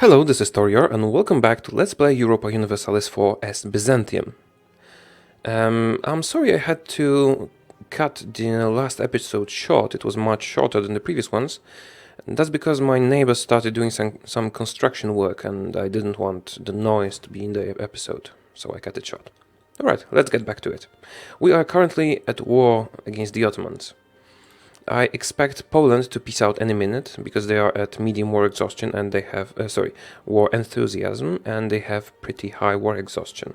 Hello, this is Taureor, and welcome back to Let's Play Europa Universalis IV as Byzantium. I'm sorry I had to cut the last episode short. It was much shorter than the previous ones. That's because my neighbors started doing some construction work and I didn't want the noise to be in the episode, so I cut it short. Alright, let's get back to it. We are currently at war against the Ottomans. I expect Poland to peace out any minute, because they are at medium war exhaustion and they have, war enthusiasm, and they have pretty high war exhaustion.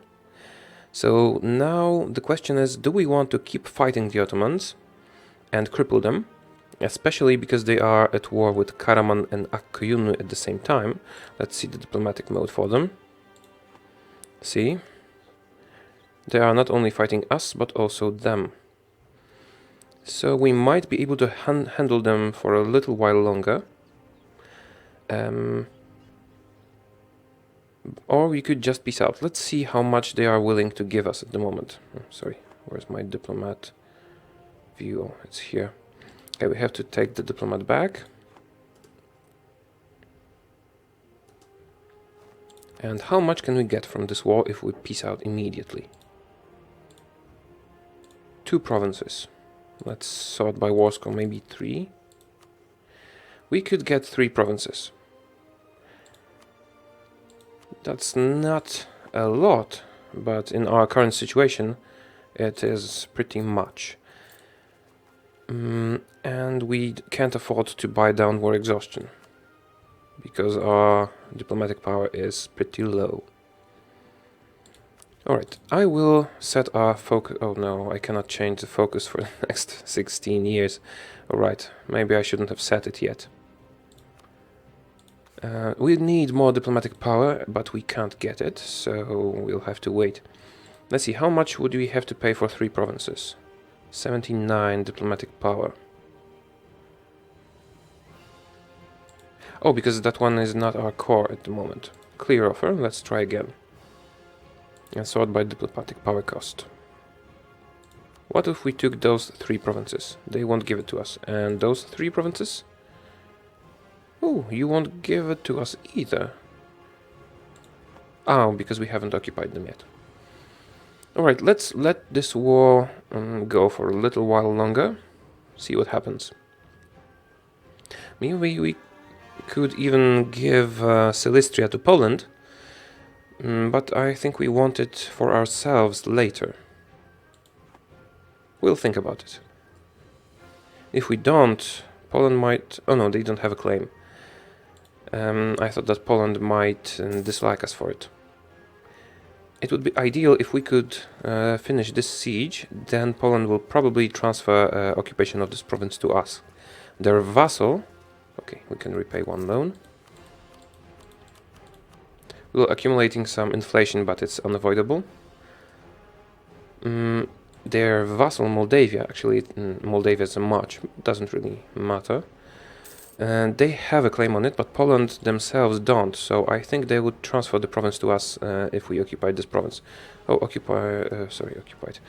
So now the question is, do we want to keep fighting the Ottomans and cripple them, especially because they are at war with Karaman and Akkuyunu at the same time? Let's see the diplomatic mode for them. See? They are not only fighting us, but also them. So we might be able to handle them for a little while longer. Or we could just peace out. Let's see how much they are willing to give us at the moment. Oh, sorry, where's my diplomat view? Oh, it's here. Okay, we have to take the diplomat back. And how much can we get from this war if we peace out immediately? 2 provinces. Let's sort by war score, maybe 3. We could get 3 provinces. That's not a lot, but in our current situation, it is pretty much. And we can't afford to buy down war exhaustion, because our diplomatic power is pretty low. Alright, I will set our focus. Oh no, I cannot change the focus for the next 16 years. Alright, maybe I shouldn't have set it yet. We need more diplomatic power, but we can't get it, so we'll have to wait. Let's see, how much would we have to pay for 3 provinces? 79 diplomatic power. Oh, because that one is not our core at the moment. Clear offer, let's try again. And sort by diplomatic power cost. What if we took those 3 provinces? They won't give it to us. And those 3 provinces? Oh, you won't give it to us either. Oh, because we haven't occupied them yet. Alright, let's let this war go for a little while longer. See what happens. Maybe we could even give Silistria to Poland. But I think we want it for ourselves later. We'll think about it. If we don't, Poland might... Oh no, they don't have a claim. I thought that Poland might dislike us for it. It would be ideal if we could finish this siege, then Poland will probably transfer occupation of this province to us. Their vassal... Okay, we can repay 1 loan. We're accumulating some inflation, but it's unavoidable. Their vassal Moldavia, actually Moldavia is a march, doesn't really matter. They have a claim on it, but Poland themselves don't, so I think they would transfer the province to us if we occupied this province. Oh, occupied.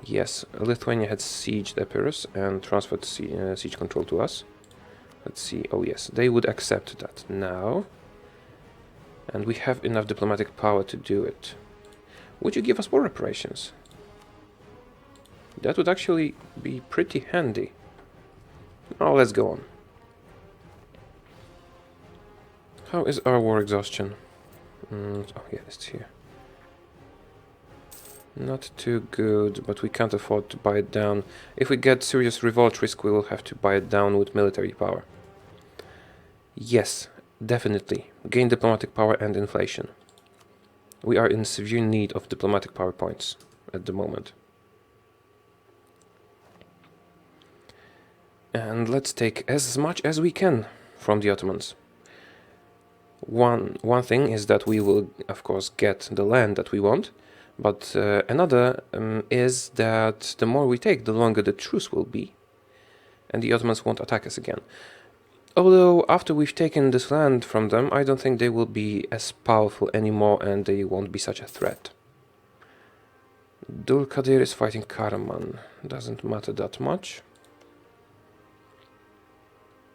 Yes, Lithuania had sieged Epirus and transferred siege control to us. Let's see, oh yes, they would accept that now. And we have enough diplomatic power to do it. Would you give us war reparations? That would actually be pretty handy. Now let's go on. How is our war exhaustion? Oh yeah, it's here. Not too good, but we can't afford to buy it down. If we get serious revolt risk, we will have to buy it down with military power. Yes. Definitely. Gain diplomatic power and inflation. We are in severe need of diplomatic power points at the moment. And let's take as much as we can from the Ottomans. One thing is that we will, of course, get the land that we want, but another is that the more we take, the longer the truce will be, and the Ottomans won't attack us again. Although, after we've taken this land from them, I don't think they will be as powerful anymore and they won't be such a threat. Dulkadir is fighting Karaman. Doesn't matter that much.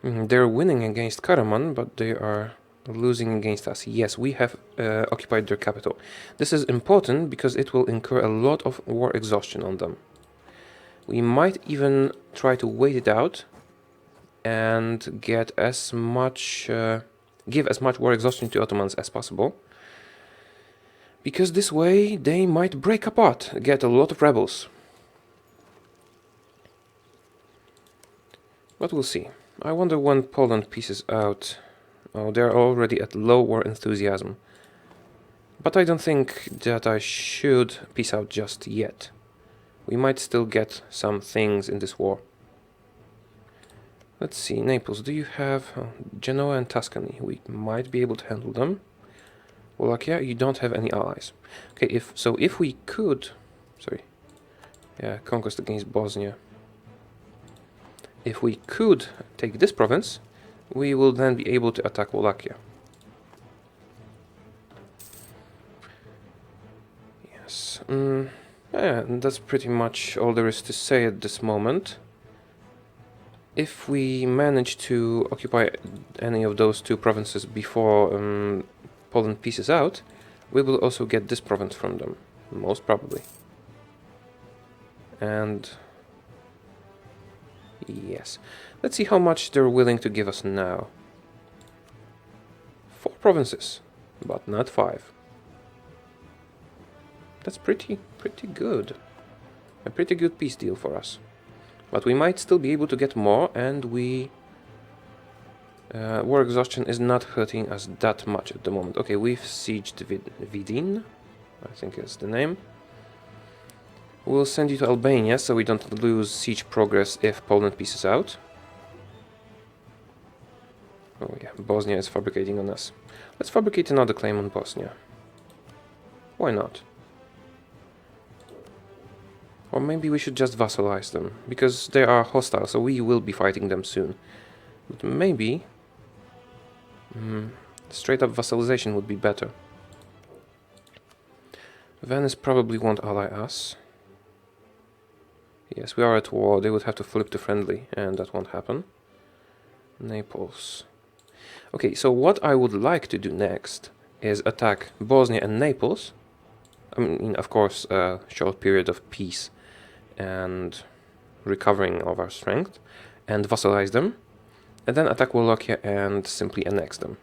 They're winning against Karaman, but they are losing against us. Yes, we have occupied their capital. This is important because it will incur a lot of war exhaustion on them. We might even try to wait it out and get as much, give as much war exhaustion to Ottomans as possible. Because this way they might break apart, get a lot of rebels. But we'll see. I wonder when Poland pieces out. Oh, they're already at low war enthusiasm. But I don't think that I should peace out just yet. We might still get some things in this war. Let's see, Naples, do you have Genoa and Tuscany? We might be able to handle them. Wallachia, you don't have any allies. Okay, if we could... Sorry. Yeah, conquest against Bosnia. If we could take this province, we will then be able to attack Wallachia. Yes. Yeah, that's pretty much all there is to say at this moment. If we manage to occupy any of those two provinces before Poland pieces out, we will also get this province from them, most probably. And yes, let's see how much they're willing to give us now. 4 provinces, but not 5. That's pretty good. A pretty good peace deal for us. But we might still be able to get more, and war exhaustion is not hurting us that much at the moment. Okay, we've sieged Vidin, I think is the name. We'll send you to Albania, so we don't lose siege progress if Poland pieces out. Oh yeah, Bosnia is fabricating on us. Let's fabricate another claim on Bosnia. Why not? Or maybe we should just vassalize them, because they are hostile, so we will be fighting them soon. But maybe... straight up vassalization would be better. Venice probably won't ally us. Yes, we are at war, they would have to flip to friendly, and that won't happen. Naples. Okay, so what I would like to do next is attack Bosnia and Naples. I mean, of course, a short period of peace and recovering of our strength, and vassalize them, and then attack Wallachia and simply annex them.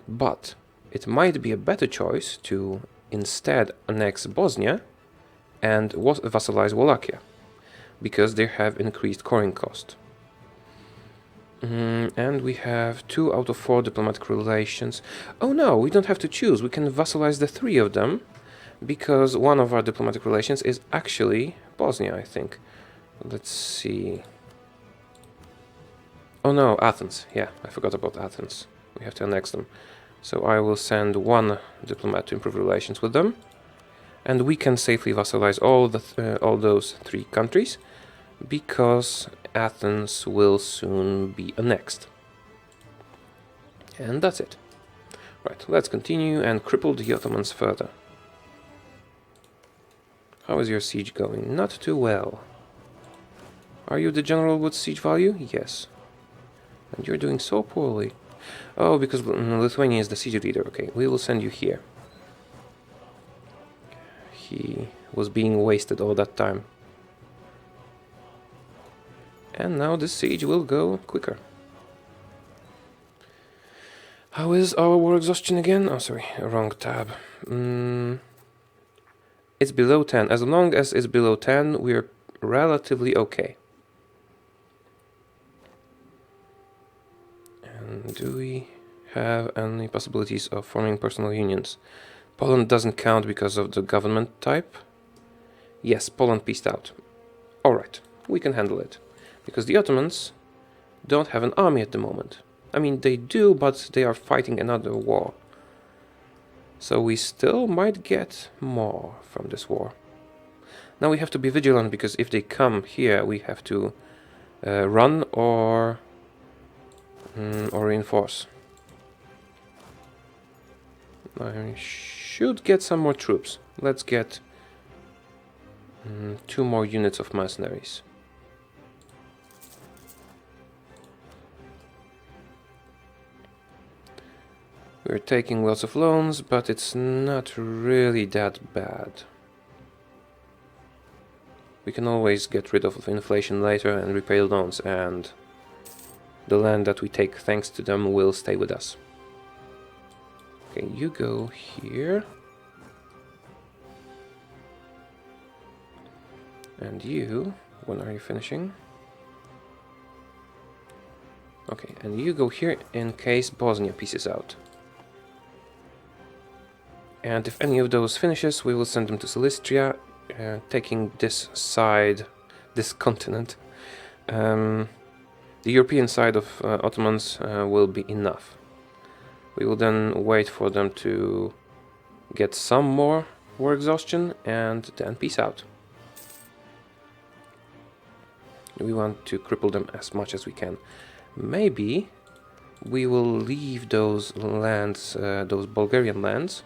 But it might be a better choice to instead annex Bosnia and vassalize Wallachia, because they have increased coring cost. And we have 2 out of 4 diplomatic relations. Oh no, we don't have to choose, we can vassalize the 3 of them, because one of our diplomatic relations is actually Bosnia, I think. Let's see. Oh no, Athens. Yeah, I forgot about Athens. We have to annex them. So I will send 1 diplomat to improve relations with them. And we can safely vassalize all those 3 countries, because Athens will soon be annexed. And that's it. Right, let's continue and cripple the Ottomans further. How is your siege going? Not too well. Are you the general with siege value? Yes. And you're doing so poorly. Oh, because Lithuania is the siege leader. Okay, we will send you here. He was being wasted all that time. And now this siege will go quicker. How is our war exhaustion again? Oh, sorry, wrong tab. It's below 10. As long as it's below 10, we're relatively okay. And do we have any possibilities of forming personal unions? Poland doesn't count because of the government type. Yes, Poland peaced out. Alright, we can handle it. Because the Ottomans don't have an army at the moment. I mean, they do, but they are fighting another war. So we still might get more from this war. Now we have to be vigilant, because if they come here, we have to run or reinforce. I should get some more troops. Let's get 2 more units of mercenaries. We're taking lots of loans, but it's not really that bad. We can always get rid of inflation later and repay the loans, and the land that we take thanks to them will stay with us. Okay, you go here. And you, when are you finishing? Okay, and you go here in case Bosnia pieces out. And if any of those finishes, we will send them to Silistria, taking this side, this continent. The European side of Ottomans will be enough. We will then wait for them to get some more war exhaustion and then peace out. We want to cripple them as much as we can. Maybe we will leave those lands, those Bulgarian lands,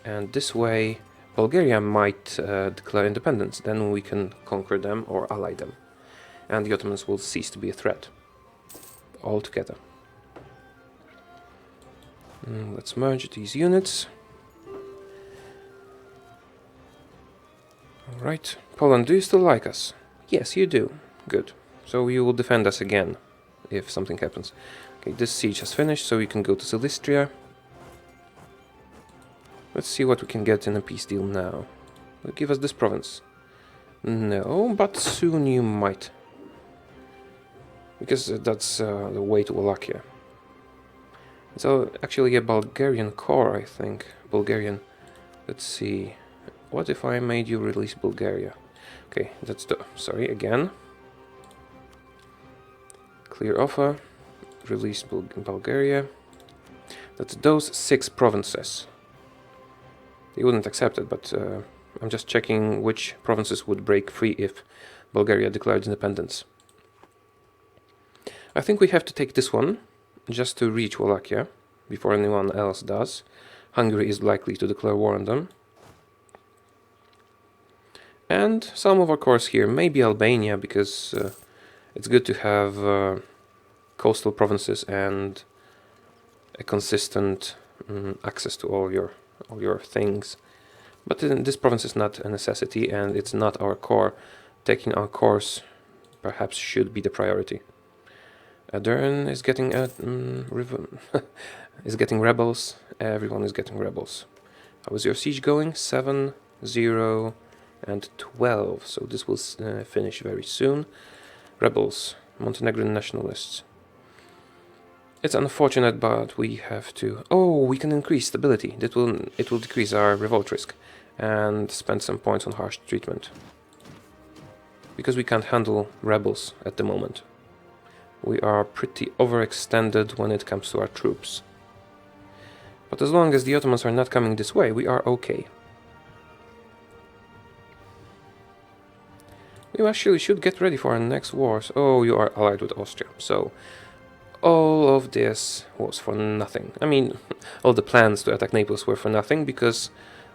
and this way Bulgaria might declare independence. Then we can conquer them or ally them, and the Ottomans will cease to be a threat altogether. Let's merge these units. Alright, Poland, do you still like us? Yes, you do. Good. So you will defend us again if something happens. Okay, this siege has finished, so you can go to Silistria. Let's see what we can get in a peace deal now. Will give us this province. No, but soon you might. Because that's the way to Wallachia. It's actually a Bulgarian core, I think. Bulgarian. Let's see. What if I made you release Bulgaria? Okay, that's the... Sorry, again. Clear offer. Release Bulgaria. That's those 6 provinces. They wouldn't accept it, but I'm just checking which provinces would break free if Bulgaria declared independence. I think we have to take this one, just to reach Wallachia, before anyone else does. Hungary is likely to declare war on them. And some of our cores here, maybe Albania, because it's good to have coastal provinces and a consistent access to all your things. But this province is not a necessity, and it's not our core. Taking our cores perhaps should be the priority. Adern is getting is getting rebels. Everyone is getting rebels. How is your siege going? 7, 0, and 12. So this will finish very soon. Rebels, Montenegrin nationalists. It's unfortunate, but we have to... Oh, we can increase stability. It will decrease our revolt risk and spend some points on harsh treatment. Because we can't handle rebels at the moment. We are pretty overextended when it comes to our troops. But as long as the Ottomans are not coming this way, we are okay. We actually should get ready for our next wars. Oh, you are allied with Austria, so... all of this was for nothing. I mean, all the plans to attack Naples were for nothing, because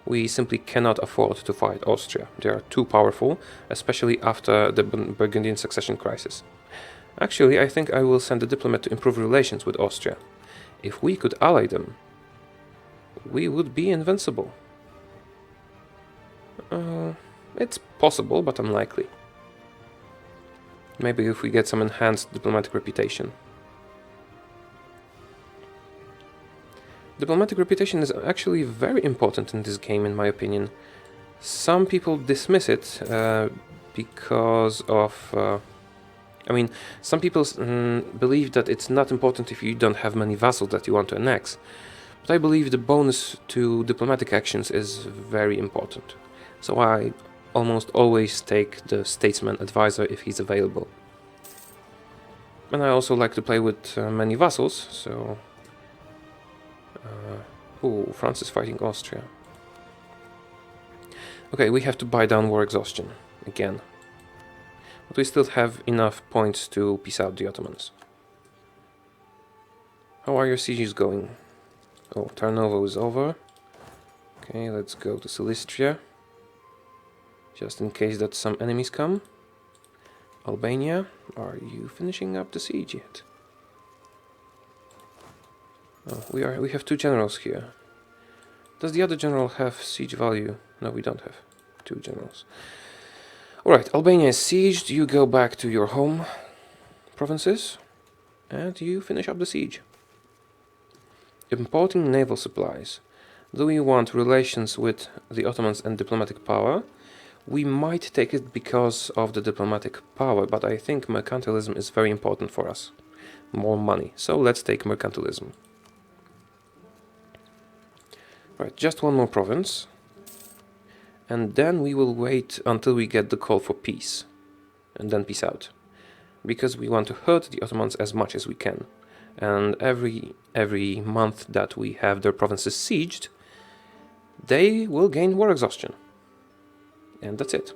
we simply cannot afford to fight Austria. They are too powerful, especially after the Burgundian succession crisis. Actually, I think I will send a diplomat to improve relations with Austria. If we could ally them, we would be invincible. It's possible, but unlikely. Maybe if we get some enhanced diplomatic reputation. Diplomatic reputation is actually very important in this game, in my opinion. Some people dismiss it because of... I mean, some people believe that it's not important if you don't have many vassals that you want to annex. But I believe the bonus to diplomatic actions is very important. So I almost always take the statesman advisor if he's available. And I also like to play with many vassals, so... Ooh, France is fighting Austria. Okay, we have to buy down war exhaustion, again. But we still have enough points to peace out the Ottomans. How are your sieges going? Oh, Tarnovo is over. Okay, let's go to Silistria. Just in case that some enemies come. Albania, are you finishing up the siege yet? Oh, we have two generals here. Does the other general have siege value? No, we don't have two generals. Alright, Albania is sieged. You go back to your home provinces and you finish up the siege. Importing naval supplies. Do we want relations with the Ottomans and diplomatic power? We might take it because of the diplomatic power, but I think mercantilism is very important for us. More money. So let's take mercantilism. Right, just one more province. And then we will wait until we get the call for peace. And then peace out. Because we want to hurt the Ottomans as much as we can. And every month that we have their provinces sieged, they will gain war exhaustion. And that's it.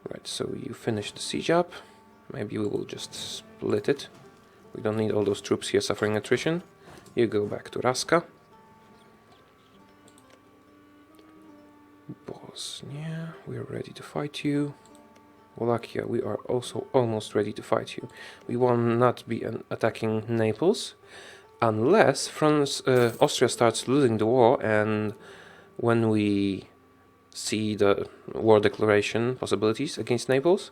Right, so you finish the siege up. Maybe we will just split it. We don't need all those troops here suffering attrition. You go back to Raska. Bosnia, we are ready to fight you. Wallachia, we are also almost ready to fight you. We will not be attacking Naples unless Austria starts losing the war, and when we see the war declaration possibilities against Naples,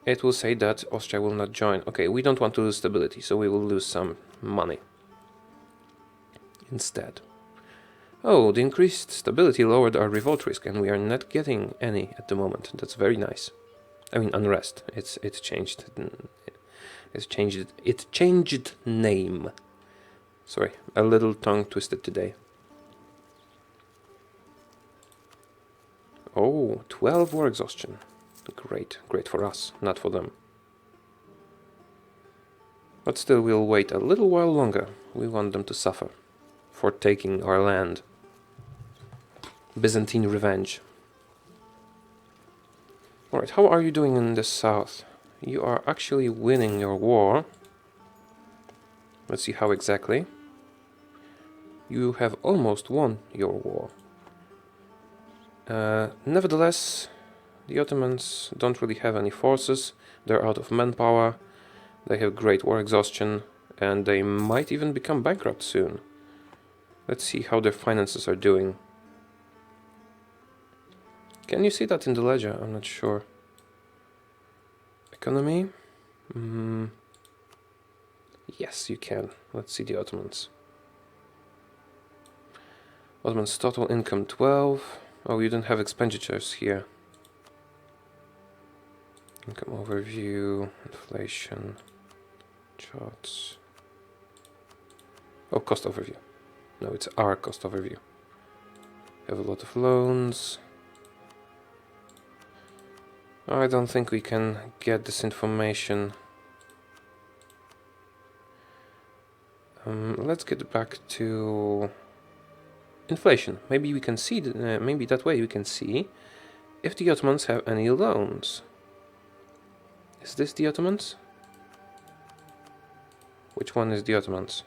it will say that Austria will not join. Okay, we don't want to lose stability, so we will lose some money instead. Oh, the increased stability lowered our revolt risk, and we are not getting any at the moment. That's very nice. I mean, unrest. It's changed. It changed name. Sorry, a little tongue twisted today. Oh, 12 war exhaustion. Great, great for us, not for them. But still, we'll wait a little while longer. We want them to suffer for taking our land. Byzantine revenge. Alright, how are you doing in the south? You are actually winning your war. Let's see how exactly. You have almost won your war. Nevertheless, the Ottomans don't really have any forces. They're out of manpower. They have great war exhaustion. And they might even become bankrupt soon. Let's see how their finances are doing. Can you see that in the ledger? I'm not sure. Economy? Yes, you can. Let's see the Ottomans. Ottomans total income 12. Oh, you don't have expenditures here. Income overview, inflation, charts. Oh, cost overview. No, it's our cost overview. Have a lot of loans. I don't think we can get this information. Let's get back to inflation. Maybe we can see, maybe that way we can see if the Ottomans have any loans. Is this the Ottomans? Which one is the Ottomans?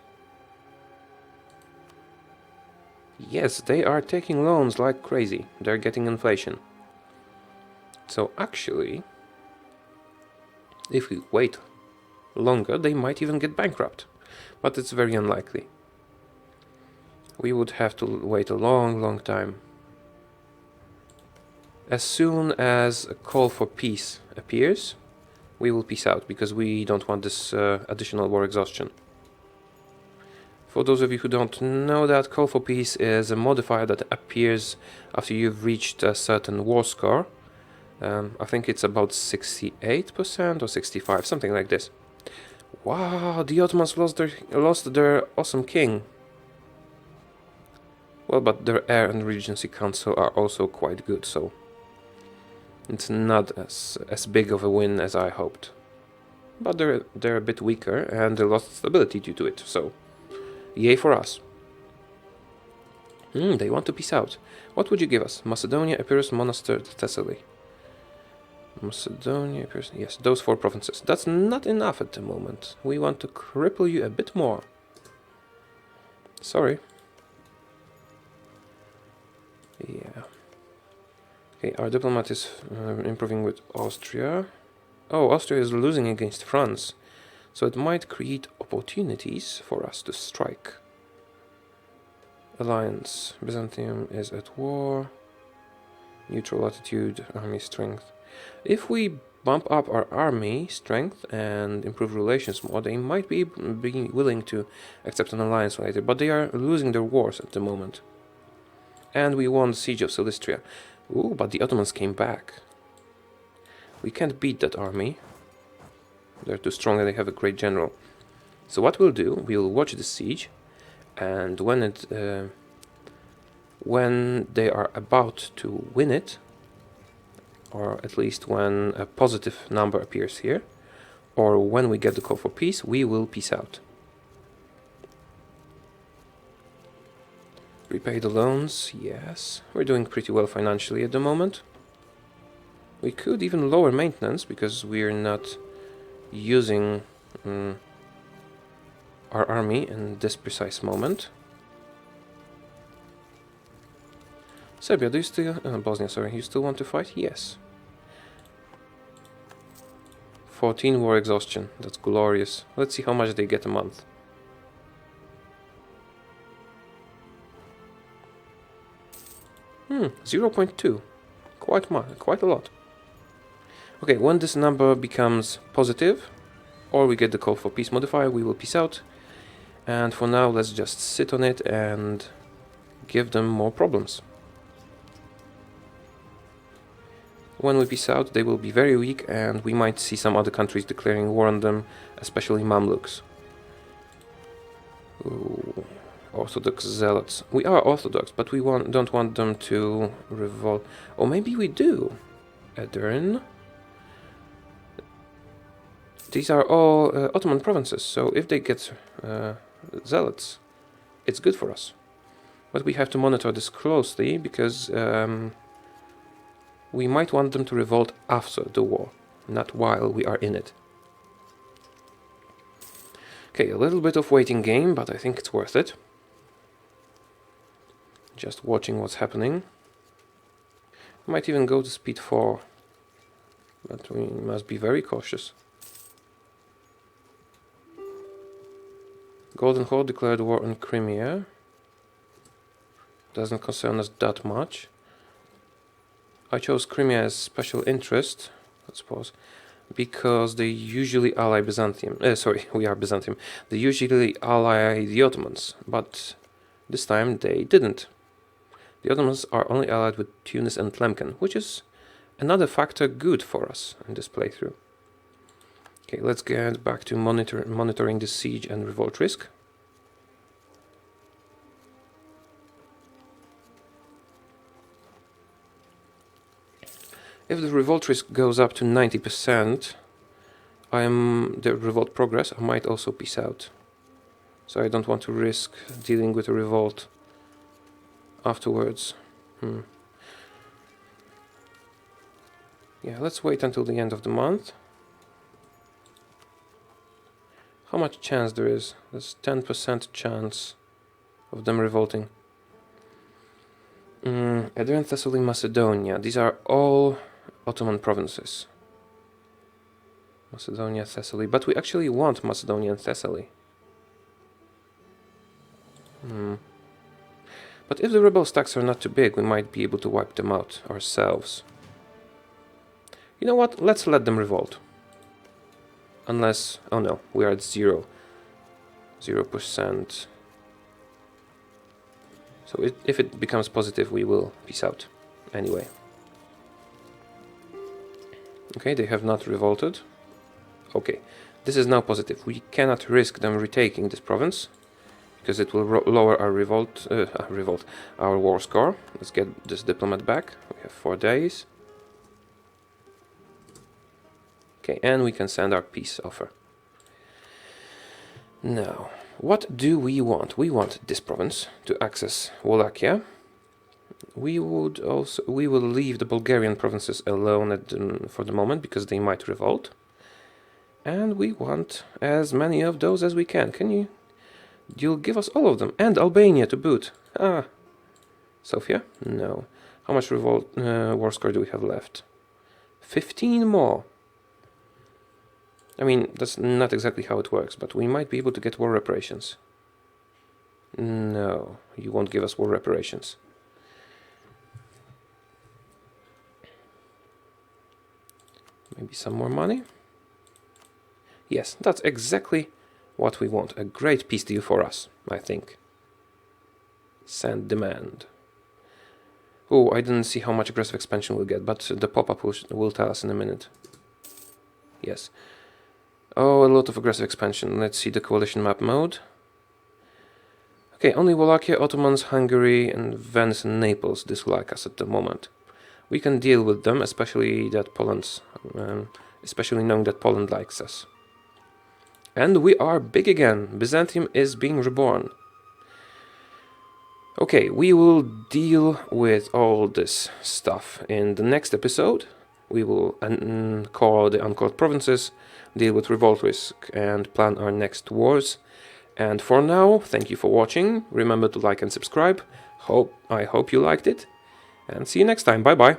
Yes, they are taking loans like crazy. They're getting inflation. So actually, if we wait longer, they might even get bankrupt. But it's very unlikely. We would have to wait a long time. As soon as a call for peace appears, we will peace out, because we don't want this additional war exhaustion. For those of you who don't know, that call for peace is a modifier that appears after you've reached a certain war score. I think it's about 68% or 65%, something like this. Wow, the Ottomans lost their awesome king. Well, but their heir and regency council are also quite good, so it's not as big of a win as I hoped. But they're a bit weaker, and they lost stability due to it, so yay for us. They want to peace out. What would you give us? Macedonia, Epirus, Monastir, Thessaly. Macedonia, Epirus, yes, those 4 provinces. That's not enough at the moment. We want to cripple you a bit more. Sorry. Yeah. Okay, our diplomat is improving with Austria. Oh, Austria is losing against France. So it might create opportunities for us to strike. Alliance. Byzantium is at war. Neutral attitude, army strength. If we bump up our army strength and improve relations more, they might be willing to accept an alliance later, but they are losing their wars at the moment. And we won the siege of Silistria. Ooh, but the Ottomans came back. We can't beat that army. They're too strong and they have a great general. So what we'll do, we'll watch the siege, and when they are about to win it, or at least when a positive number appears here, or when we get the call for peace, we will peace out. Repay the loans, yes. We're doing pretty well financially at the moment. We could even lower maintenance, because we're not using our army in this precise moment. Serbia, do you still... Bosnia, sorry, you still want to fight? Yes. 14 war exhaustion, that's glorious. Let's see how much they get a month. Hmm, 0.2. Quite a lot. Okay, when this number becomes positive, or we get the call for peace modifier, we will peace out. And for now, let's just sit on it and give them more problems. When we peace out, they will be very weak, and we might see some other countries declaring war on them, especially Mamluks. Ooh, Orthodox zealots. We are Orthodox, but we don't want them to revolt. Or maybe we do. Edirne. These are all Ottoman provinces, so if they get zealots, it's good for us. But we have to monitor this closely, because we might want them to revolt after the war, not while we are in it. Okay, a little bit of waiting game, but I think it's worth it. Just watching what's happening. Might even go to speed 4, but we must be very cautious. Golden Horde declared war on Crimea. Doesn't concern us that much. I chose Crimea as special interest, I suppose, because they usually ally Byzantium. Sorry, we are Byzantium. They usually ally the Ottomans, but this time they didn't. The Ottomans are only allied with Tunis and Tlemcen, which is another factor good for us in this playthrough. Okay, let's get back to monitoring the siege and revolt risk. If the revolt risk goes up to 90%, the revolt progress, I might also peace out. So I don't want to risk dealing with a revolt afterwards. Yeah, let's wait until the end of the month. How much chance there is? There's 10% chance of them revolting. Edirne, Thessaly, Macedonia. These are all Ottoman provinces. Macedonia, Thessaly. But we actually want Macedonia and Thessaly. But if the rebel stacks are not too big, we might be able to wipe them out ourselves. You know what? Let's let them revolt. Unless... oh no, we are at 0%. So if it becomes positive, we will peace out. Anyway. Okay, they have not revolted. Okay, this is now positive. We cannot risk them retaking this province, because it will lower our our war score. Let's get this diplomat back. We have 4 days. Okay, and we can send our peace offer. Now, what do we want? We want this province to access Wallachia. We will leave the Bulgarian provinces alone for the moment, because they might revolt. And we want as many of those as we can. You'll give us all of them, and Albania to boot. Ah, Sofia? No. How much war score do we have left? 15 more. I mean, that's not exactly how it works, but we might be able to get war reparations. No, you won't give us war reparations. Maybe some more money? Yes, that's exactly what we want. A great peace deal for us, I think. Send demand. Oh, I didn't see how much aggressive expansion we'll get, but the pop-up will tell us in a minute. Yes. Oh, a lot of aggressive expansion. Let's see the coalition map mode. Okay, only Wallachia, Ottomans, Hungary, and Venice and Naples dislike us at the moment. We can deal with them, especially knowing that Poland likes us. And we are big again. Byzantium is being reborn. Okay, we will deal with all this stuff in the next episode. We will call the uncalled provinces, deal with revolt risk, and plan our next wars. And for now, thank you for watching. Remember to like and subscribe. I hope you liked it. And see you next time. Bye bye.